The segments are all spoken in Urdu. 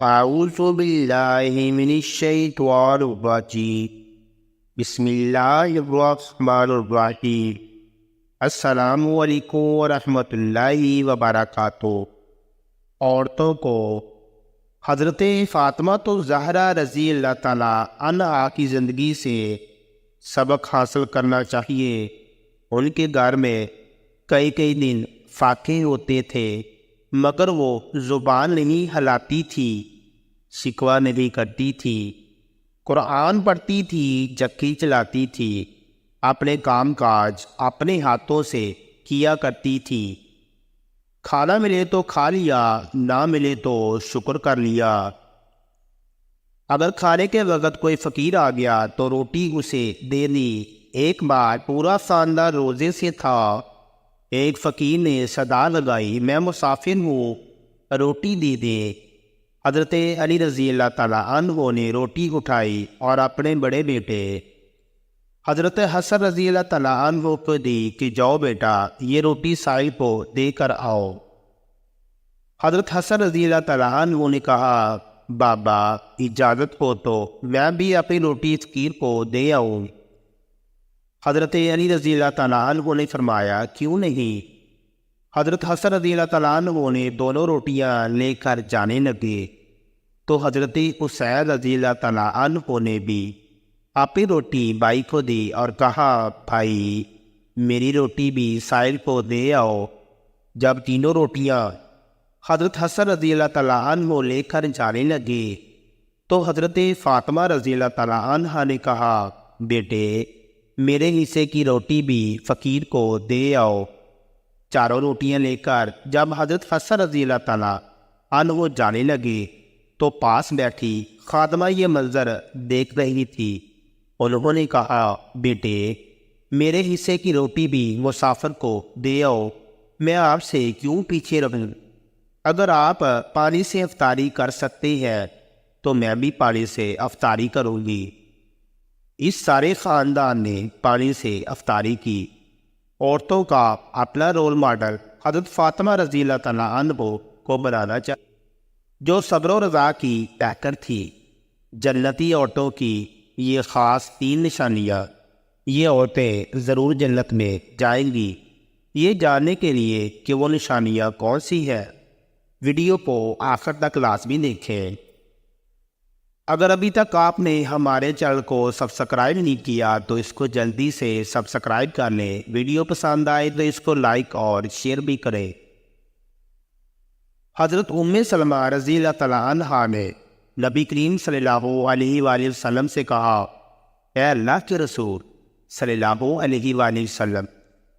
اعوذ باللہ من الشیطان الرجیم بسم اللہ الرحمن الرحیم۔ السلام علیکم ورحمۃ اللہ وبرکاتہ۔ عورتوں کو حضرت فاطمہ الزہرا رضی اللہ تعالیٰ عنہا کی زندگی سے سبق حاصل کرنا چاہیے۔ ان کے گھر میں کئی دن فاقے ہوتے تھے، مگر وہ زبان نہیں ہلاتی تھی، شکوہ نہیں کرتی تھی، قرآن پڑھتی تھی، چکی چلاتی تھی، اپنے کام کاج اپنے ہاتھوں سے کیا کرتی تھی۔ کھانا ملے تو کھا لیا، نہ ملے تو شکر کر لیا۔ اگر کھانے کے وقت کوئی فقیر آ گیا تو روٹی اسے دے دی۔ ایک بار پورا خاندان روزے سے تھا، ایک فقیر نے صدا لگائی، میں مسافر ہوں، روٹی دے دے۔ حضرت علی رضی اللہ تعالیٰ عنہ نے روٹی اٹھائی اور اپنے بڑے بیٹے حضرت حسن رضی اللہ تعالیٰ عنہ کو دی کہ جاؤ بیٹا، یہ روٹی سائل کو دے کر آؤ۔ حضرت حسن رضی اللہ تعالیٰ عنہ نے کہا، بابا اجازت ہو تو میں بھی اپنی روٹی فقیر کو دے آؤں۔ حضرت علی رضی اللہ تعالیٰ عنہ نے فرمایا، کیوں نہیں؟ حضرت حسن رضی اللہ تعالیٰ عنہ نے دونوں روٹیاں لے کر جانے لگے تو حضرت حسین رضی اللہ تعالیٰ عنہ نے بھی اپنی روٹی بھائی کو دی اور کہا، بھائی میری روٹی بھی سائل کو دے آؤ۔ جب تینوں روٹیاں حضرت حسن رضی اللہ تعالیٰ عنہ لے کر جانے لگے تو حضرت فاطمہ رضی اللہ تعالیٰ عنہ نے کہا، بیٹے میرے حصے کی روٹی بھی فقیر کو دے آؤ۔ چاروں روٹیاں لے کر جب حضرت حسن رضی اللہ تعالیٰ عنہ جانے لگے تو پاس بیٹھی خادمہ یہ منظر دیکھ رہی تھی۔ انہوں نے کہا، بیٹے میرے حصے کی روٹی بھی مسافر کو دے آؤ، میں آپ سے کیوں پیچھے رہوں؟ اگر آپ پانی سے افطاری کر سکتے ہیں تو میں بھی پانی سے افطاری کروں گی۔ اس سارے خاندان نے پانی سے افطاری کی۔ عورتوں کا اپنا رول ماڈل حضرت فاطمہ رضی اللہ تعالیٰ عنہ کو بنانا چاہیے، جو صبر و رضا کی پیکر تھی۔ جنتی عورتوں کی یہ خاص 3 نشانیاں، یہ عورتیں ضرور جنت میں جائیں گی۔ یہ جاننے کے لیے کہ وہ نشانیاں کون سی ہیں، ویڈیو کو آخر تک لازمی دیکھیں۔ اگر ابھی تک آپ نے ہمارے چینل کو سبسکرائب نہیں کیا تو اس کو جلدی سے سبسکرائب کر لیں۔ ویڈیو پسند آئے تو اس کو لائک اور شیئر بھی کریں۔ حضرت سلمہ رضی اللہ تعالیٰ عنہا نے نبی کریم صلی اللہ علیہ وآلہ وسلم سے کہا، اے اللہ کے رسول صلی اللہ علیہ وآلہ وسلم،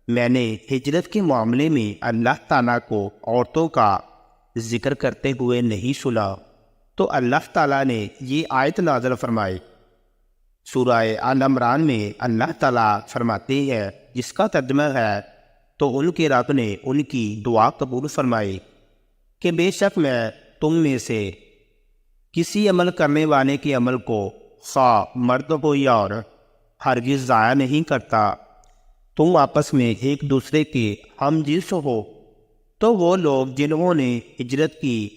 میں نے ہجرت کے معاملے میں اللہ تعالیٰ کو عورتوں کا ذکر کرتے ہوئے نہیں سنا۔ تو اللہ تعالیٰ نے یہ آیت نازل فرمائی۔ سورہ آل عمران میں اللہ تعالیٰ فرماتے ہیں، جس کا ترجمہ ہے، تو ان کے رب نے ان کی دعا قبول فرمائی کہ بے شک میں تم میں سے کسی عمل کرنے والے کے عمل کو خواہ مرد ہو یا عورت ہرگز ضائع نہیں کرتا۔ تم آپس میں ایک دوسرے کے ہم جنس ہو۔ تو وہ لوگ جنہوں نے ہجرت کی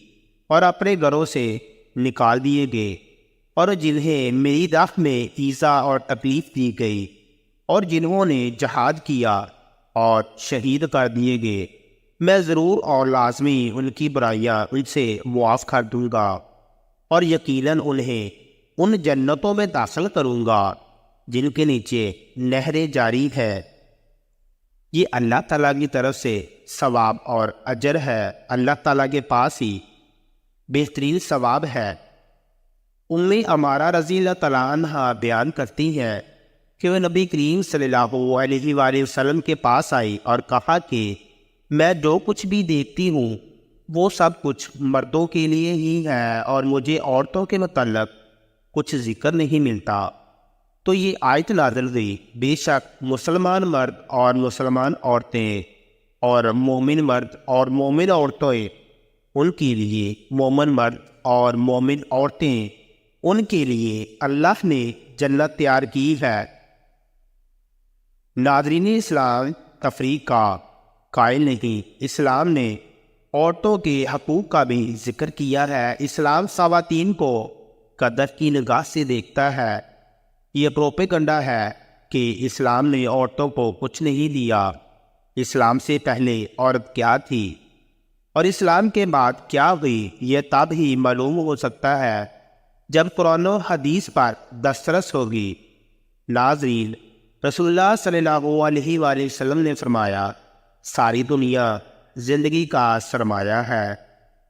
اور اپنے گھروں سے نکال دیے گئے، اور جنہیں میری راہ میں ایذا اور تکلیف دی گئی، اور جنہوں نے جہاد کیا اور شہید کر دیے گئے، میں ضرور اور لازمی ان کی برائیاں ان سے معاف کر دوں گا، اور یقیناً انہیں ان جنتوں میں داخل کروں گا جن کے نیچے نہریں جاری ہے۔ یہ اللہ تعالیٰ کی طرف سے ثواب اور اجر ہے۔ اللہ تعالیٰ کے پاس ہی بہترین ثواب ہے۔ عمارہ رضی اللہ تعالیٰ عنہ بیان کرتی ہے کہ وہ نبی کریم صلی اللہ علیہ وآلہ وسلم کے پاس آئی اور کہا کہ میں جو کچھ بھی دیکھتی ہوں وہ سب کچھ مردوں کے لیے ہی ہے، اور مجھے عورتوں کے متعلق کچھ ذکر نہیں ملتا۔ تو یہ آیت نازل ہوئی، بے شک مسلمان مرد اور مسلمان عورتیں اور مومن مرد اور مومن عورتیں ان کے لیے، مومن مرد اور مومن عورتیں ان کے لیے اللہ نے جنت تیار کی ہے۔ ناظرین اسلام تفریق کا قائل نہیں۔ اسلام نے عورتوں کے حقوق کا بھی ذکر کیا ہے۔ اسلام خواتین کو قدر کی نگاہ سے دیکھتا ہے۔ یہ پروپیگنڈا ہے کہ اسلام نے عورتوں کو کچھ نہیں دیا۔ اسلام سے پہلے عورت کیا تھی اور اسلام کے بعد کیا ہوئی، یہ تب ہی معلوم ہو سکتا ہے جب قرآن و حدیث پر دسترس ہوگی۔ ناظرین، رسول اللہ صلی اللہ علیہ وآلہ وسلم نے فرمایا، ساری دنیا زندگی کا سرمایہ ہے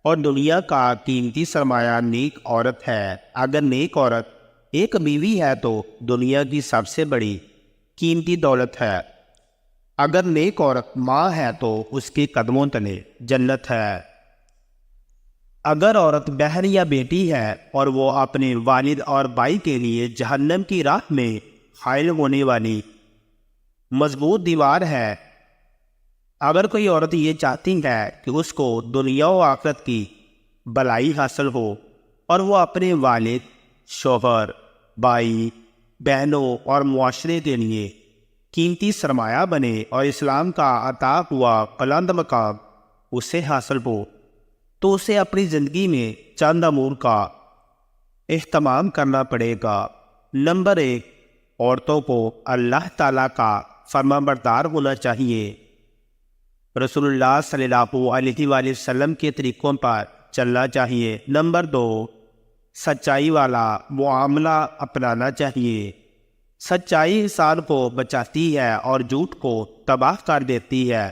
اور دنیا کا قیمتی سرمایہ نیک عورت ہے۔ اگر نیک عورت ایک بیوی ہے تو دنیا کی سب سے بڑی قیمتی دولت ہے۔ اگر نیک عورت ماں ہے تو اس کے قدموں تلے جنت ہے۔ اگر عورت بہن یا بیٹی ہے اور وہ اپنے والد اور بھائی کے لیے جہنم کی راہ میں حائل ہونے والی مضبوط دیوار ہے۔ اگر کوئی عورت یہ چاہتی ہے کہ اس کو دنیا و آخرت کی بھلائی حاصل ہو اور وہ اپنے والد، شوہر، بھائی، بہنوں اور معاشرے کے لیے قیمتی سرمایہ بنے اور اسلام کا عطا ہوا بلند مقام اسے حاصل ہو، تو اسے اپنی زندگی میں چند امور کا اہتمام کرنا پڑے گا۔ نمبر 1، عورتوں کو اللہ تعالیٰ کا فرمانبردار ہونا چاہیے۔ رسول اللہ صلی اللہ علیہ وآلہ وسلم کے طریقوں پر چلنا چاہیے۔ نمبر 2، سچائی والا معاملہ اپنانا چاہیے۔ سچائی انسان کو بچاتی ہے اور جھوٹ کو تباہ کر دیتی ہے۔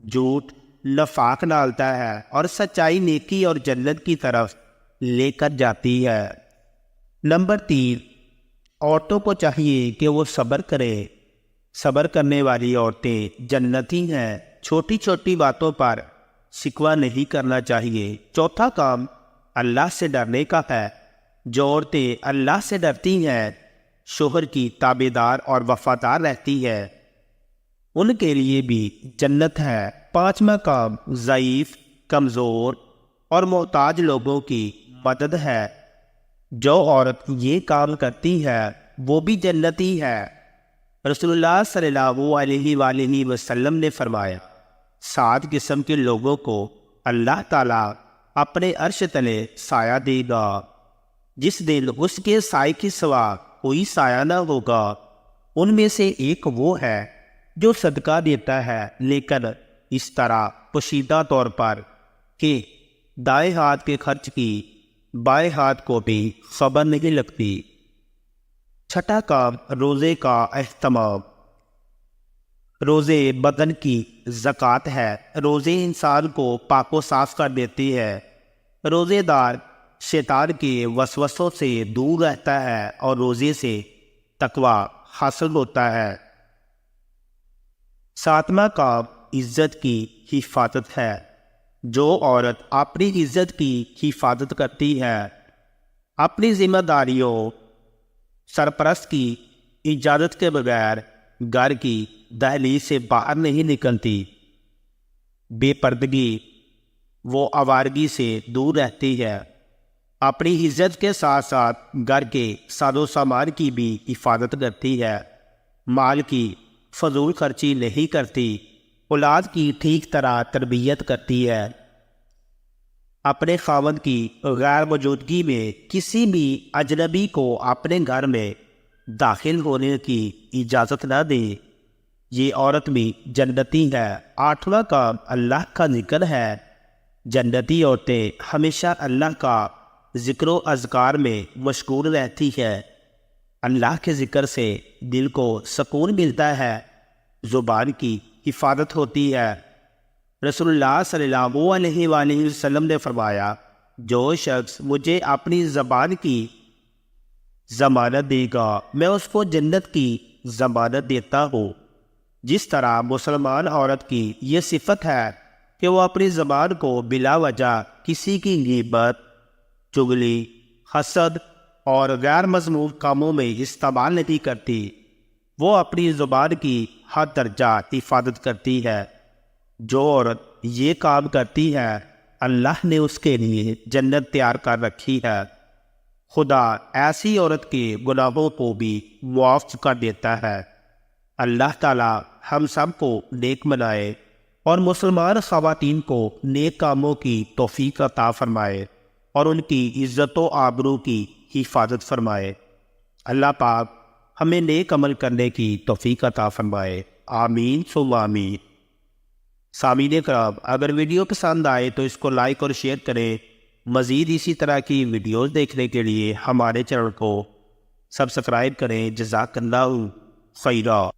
جھوٹ نفاق ڈالتا ہے اور سچائی نیکی اور جنت کی طرف لے کر جاتی ہے۔ نمبر 3، عورتوں کو چاہیے کہ وہ صبر کرے۔ صبر کرنے والی عورتیں جنتی ہیں۔ چھوٹی چھوٹی باتوں پر شکوہ نہیں کرنا چاہیے۔ چوتھا کام اللہ سے ڈرنے کا ہے۔ جو عورتیں اللہ سے ڈرتی ہیں، شوہر کی تابعدار اور وفادار رہتی ہے، ان کے لیے بھی جنت ہے۔ پانچواں کام ضعیف، کمزور اور محتاج لوگوں کی مدد ہے۔ جو عورت یہ کام کرتی ہے وہ بھی جنتی ہے۔ رسول اللہ صلی اللہ علیہ وآلہ وسلم نے فرمایا، 7 قسم کے لوگوں کو اللہ تعالیٰ اپنے عرش تلے سایہ دے گا، جس دن اس کے سائے کے سوا کوئی سایہ نہ ہوگا۔ ان میں سے ایک وہ ہے جو صدقہ دیتا ہے، لیکن اس طرح پوشیدہ طور پر کہ دائیں ہاتھ کے خرچ کی بائیں ہاتھ کو بھی خبر نہیں لگتی۔ چھٹا کام روزے کا اہتمام۔ روزے بدن کی زکوٰۃ ہے۔ روزے انسان کو پاک و صاف کر دیتی ہے۔ روزے دار شیطان کے وسوسوں سے دور رہتا ہے اور روزے سے تقوی حاصل ہوتا ہے۔ 7واں کام عزت کی حفاظت ہے۔ جو عورت اپنی عزت کی حفاظت کرتی ہے، اپنی ذمہ داریوں سرپرست کی اجازت کے بغیر گھر کی دہلیز سے باہر نہیں نکلتی، بے پردگی وہ آوارگی سے دور رہتی ہے، اپنی عزت کے ساتھ ساتھ گھر کے ساز و سامان کی بھی حفاظت کرتی ہے، مال کی فضول خرچی نہیں کرتی، اولاد کی ٹھیک طرح تربیت کرتی ہے، اپنے خاوند کی غیر موجودگی میں کسی بھی اجنبی کو اپنے گھر میں داخل ہونے کی اجازت نہ دے۔ یہ عورت بھی جنتی ہے۔ 8واں کام اللہ کا ذکر ہے۔ جنتی عورتیں ہمیشہ اللہ کا ذکر و اذکار میں مشغول رہتی ہے۔ اللہ کے ذکر سے دل کو سکون ملتا ہے، زبان کی حفاظت ہوتی ہے۔ رسول اللہ صلی اللہ علیہ وآلہ وسلم نے فرمایا، جو شخص مجھے اپنی زبان کی ضمانت دے گا میں اس کو جنت کی ضمانت دیتا ہوں۔ جس طرح مسلمان عورت کی یہ صفت ہے کہ وہ اپنی زبان کو بلا وجہ کسی کی غیبت، چغلی، حسد اور غیر مذموم کاموں میں استعمال نہیں کرتی، وہ اپنی زبان کی ہر درجہ حفاظت کرتی ہے۔ جو عورت یہ کام کرتی ہے اللہ نے اس کے لیے جنت تیار کر رکھی ہے۔ خدا ایسی عورت کے گناہوں کو بھی معاف کر دیتا ہے۔ اللہ تعالی ہم سب کو نیک بنائے۔ اور مسلمان خواتین کو نیک کاموں کی توفیق عطا فرمائے اور ان کی عزت و آبرو کی حفاظت فرمائے۔ اللہ پاک ہمیں نیک عمل کرنے کی توفیق عطا فرمائے، آمین ثم آمین۔ سامعین کرام، اگر ویڈیو پسند آئے تو اس کو لائک اور شیئر کریں۔ مزید اسی طرح کی ویڈیوز دیکھنے کے لیے ہمارے چینل کو سبسکرائب کریں۔ جزاک اللہ خیرا۔